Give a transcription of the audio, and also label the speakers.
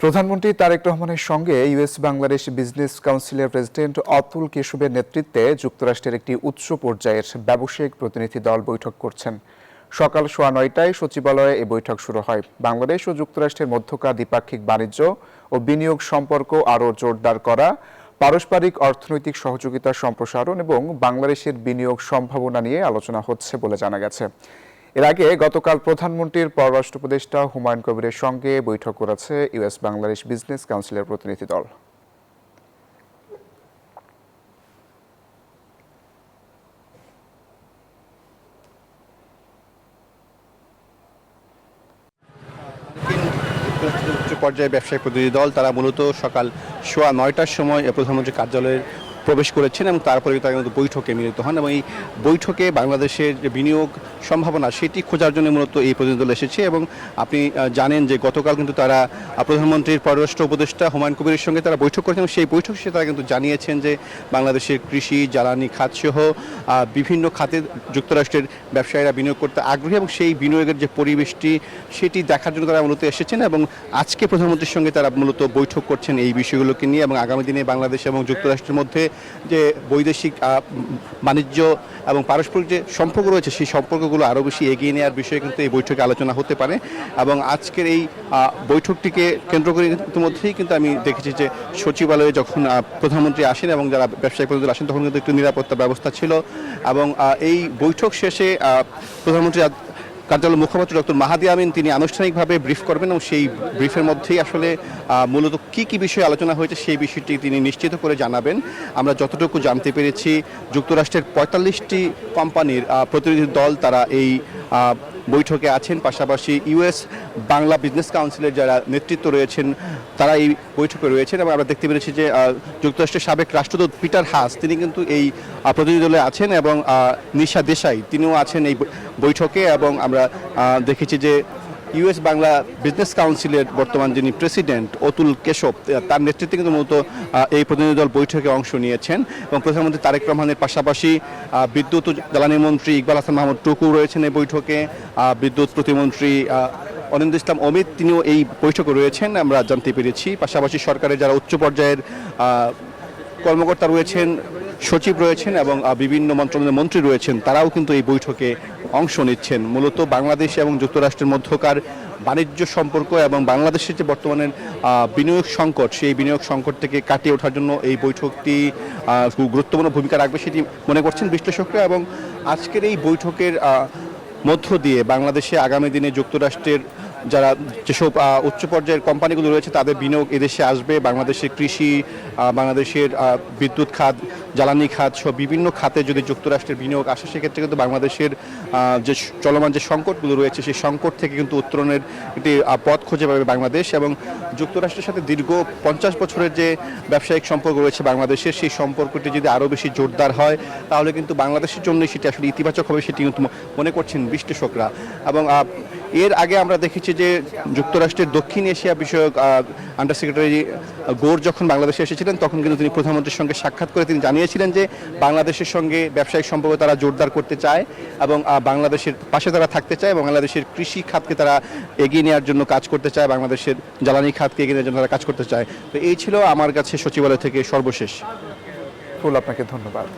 Speaker 1: প্রধানমন্ত্রী তারেক রহমানের সঙ্গে ইউএস বাংলাদেশ বিজনেস কাউন্সিলের প্রেসিডেন্ট অতুল কেশবের নেতৃত্বে যুক্তরাষ্ট্রের একটি উচ্চ পর্যায়ের ব্যবসায়িক প্রতিনিধি দল বৈঠক করছেন। সকাল 9:30টায় সচিবালয়ে এই বৈঠক শুরু হয়। বাংলাদেশ ও যুক্তরাষ্ট্রের মধ্যকার দ্বিপাক্ষিক বাণিজ্য ও বিনিয়োগ সম্পর্ক আরও জোরদার করা, পারস্পরিক অর্থনৈতিক সহযোগিতা সম্প্রসারণ এবং বাংলাদেশের বিনিয়োগ সম্ভাবনা নিয়ে আলোচনা হচ্ছে বলে জানা গেছে। এর আগে গতকাল প্রধানমন্ত্রীর পররাষ্ট্র উপদেষ্টা হুমায়ুন কবিরের সঙ্গে বৈঠক করেছে ইউএস বাংলাদেশ বিজনেস কাউন্সিলের প্রতিনিধি দল।
Speaker 2: উচ্চ পর্যায়ে ব্যবসায়িক প্রতিনিধি দল তারা মূলত সকাল 9:30টার সময় প্রধানমন্ত্রীর কার্যালয়ে প্রবেশ করেছেন এবং তারপরে তারা কিন্তু বৈঠকে মিলিত হন এবং এই বৈঠকে বাংলাদেশের যে বিনিয়োগ সম্ভাবনা সেটি খোঁজার জন্য মূলত এই প্রতিনিধি দল এসেছে। এবং আপনি জানেন যে গতকাল কিন্তু তারা প্রধানমন্ত্রীর পররাষ্ট্র উপদেষ্টা হুমায়ুন কবিরের সঙ্গে তারা বৈঠক করেছেন এবং সেই বৈঠক শেষে তারা কিন্তু জানিয়েছেন যে বাংলাদেশের কৃষি, জ্বালানি খাতসহ বিভিন্ন খাতে যুক্তরাষ্ট্রের ব্যবসায়ীরা বিনিয়োগ করতে আগ্রহী এবং সেই বিনিয়োগের যে পরিবেশটি সেটি দেখার জন্য তারা মূলত এসেছেন এবং আজকে প্রধানমন্ত্রীর সঙ্গে তারা মূলত বৈঠক করছেন এই বিষয়গুলোকে নিয়ে এবং আগামী দিনে বাংলাদেশ এবং যুক্তরাষ্ট্রের মধ্যে যে বৈদেশিক বাণিজ্য এবং পারস্পরিক যে সম্পর্ক রয়েছে সেই সম্পর্কগুলো আরও বেশি এগিয়ে নেওয়ার বিষয়ে কিন্তু এই বৈঠকে আলোচনা হতে পারে। এবং আজকের এই বৈঠকটিকে কেন্দ্র করে ইতিমধ্যেই কিন্তু আমি দেখেছি যে সচিবালয়ে যখন প্রধানমন্ত্রী আসেন এবং যারা ব্যবসায়িক প্রতিনিধি আসেন তখন কিন্তু একটু নিরাপত্তা ব্যবস্থা ছিল এবং এই বৈঠক শেষে প্রধানমন্ত্রী কার্যালয়ের মুখপাত্র ডক্টর মাহাদি আমিন তিনি আনুষ্ঠানিকভাবে ব্রিফ করবেন এবং সেই ব্রিফের মধ্যেই আসলে মূলত কি বিষয়ে আলোচনা হয়েছে সেই বিষয়টি তিনি নিশ্চিত করে জানাবেন। আমরা যতটুকু জানতে পেরেছি যুক্তরাষ্ট্রের 45টি কোম্পানির প্রতিনিধি দল তারা এই বৈঠকে আছেন, পাশাপাশি ইউএস বাংলা বিজনেস কাউন্সিলের যারা নেতৃত্ব রয়েছেন তারা এই বৈঠকে রয়েছেন এবং আমরা দেখতে পেরেছি যে যুক্তরাষ্ট্রের সাবেক রাষ্ট্রদূত পিটার হাস তিনি কিন্তু এই প্রতিনিধি দলে আছেন এবং নিশা দেশাই তিনিও আছেন এই বৈঠকে এবং আমরা দেখেছি যে ইউএস বাংলা বিজনেস কাউন্সিলের বর্তমান যিনি প্রেসিডেন্ট অতুল কেশব তার নেতৃত্বে কিন্তু মূলত এই প্রতিনিধি দল বৈঠকে অংশ নিয়েছেন এবং প্রধানমন্ত্রী তারেক রহমানের পাশাপাশি বিদ্যুৎ ও জ্বালানি মন্ত্রী ইকবাল হাসান মাহমুদ টুকু রয়েছেন এই বৈঠকে, বিদ্যুৎ প্রতিমন্ত্রী অনিন্দ্য ইসলাম অমিত তিনিও এই বৈঠকে রয়েছেন আমরা জানতে পেরেছি। পাশাপাশি সরকারের যারা উচ্চ পর্যায়ের কর্মকর্তা রয়েছেন, সচিব রয়েছেন এবং বিভিন্ন মন্ত্রণালয়ের মন্ত্রী রয়েছেন তারাও কিন্তু এই বৈঠকে অংশ নিচ্ছেন। মূলত বাংলাদেশ এবং যুক্তরাষ্ট্রের মধ্যকার বাণিজ্য সম্পর্ক এবং বাংলাদেশের যে বর্তমানের বিনিয়োগ সংকট সেই বিনিয়োগ সংকট থেকে কাটিয়ে ওঠার জন্য এই বৈঠকটি গুরুত্বপূর্ণ ভূমিকা রাখবে সেটি মনে করছেন বিশ্লেষকরা। এবং আজকের এই বৈঠকের মধ্য দিয়ে বাংলাদেশে আগামী দিনে যুক্তরাষ্ট্রের যারা যেসব উচ্চ পর্যায়ের কোম্পানিগুলো রয়েছে তাদের বিনিয়োগ এদেশে আসবে। বাংলাদেশের কৃষি, বাংলাদেশের বিদ্যুৎ খাত, জ্বালানি খাত সব বিভিন্ন খাতে যদি যুক্তরাষ্ট্রের বিনিয়োগ আসে সেক্ষেত্রে কিন্তু বাংলাদেশের যে চলমান যে সংকটগুলো রয়েছে সেই সংকট থেকে কিন্তু উত্তরণের একটি পথ খুঁজে পাবে বাংলাদেশ। এবং যুক্তরাষ্ট্রের সাথে দীর্ঘ 50 বছরের যে ব্যবসায়িক সম্পর্ক রয়েছে বাংলাদেশের সেই সম্পর্কটি যদি আরও বেশি জোরদার হয় তাহলে কিন্তু বাংলাদেশের জন্যই সেটি আসলে ইতিবাচক হবে সেটি কিন্তু মনে করছেন বিশ্লেষকরা। এবং এর আগে আমরা দেখেছি যে যুক্তরাষ্ট্রের দক্ষিণ এশিয়া বিষয়ক আন্ডার সেক্রেটারি গোর যখন বাংলাদেশে এসেছিলেন তখন কিন্তু তিনি প্রধানমন্ত্রীর সঙ্গে সাক্ষাৎ করে তিনি জানিয়েছিলেন যে বাংলাদেশের সঙ্গে ব্যবসায়িক সম্পর্ক তারা জোরদার করতে চায় এবং বাংলাদেশের পাশে তারা থাকতে চায় এবং বাংলাদেশের কৃষি খাতকে তারা এগিয়ে নেওয়ার জন্য কাজ করতে চায়, বাংলাদেশের জ্বালানি খাতকে এগিয়ে নেওয়ার জন্য তারা কাজ করতে চায়। তো এই ছিল আমার কাছে সচিবালয় থেকে সর্বশেষ।
Speaker 1: ফুল আপনাকে ধন্যবাদ।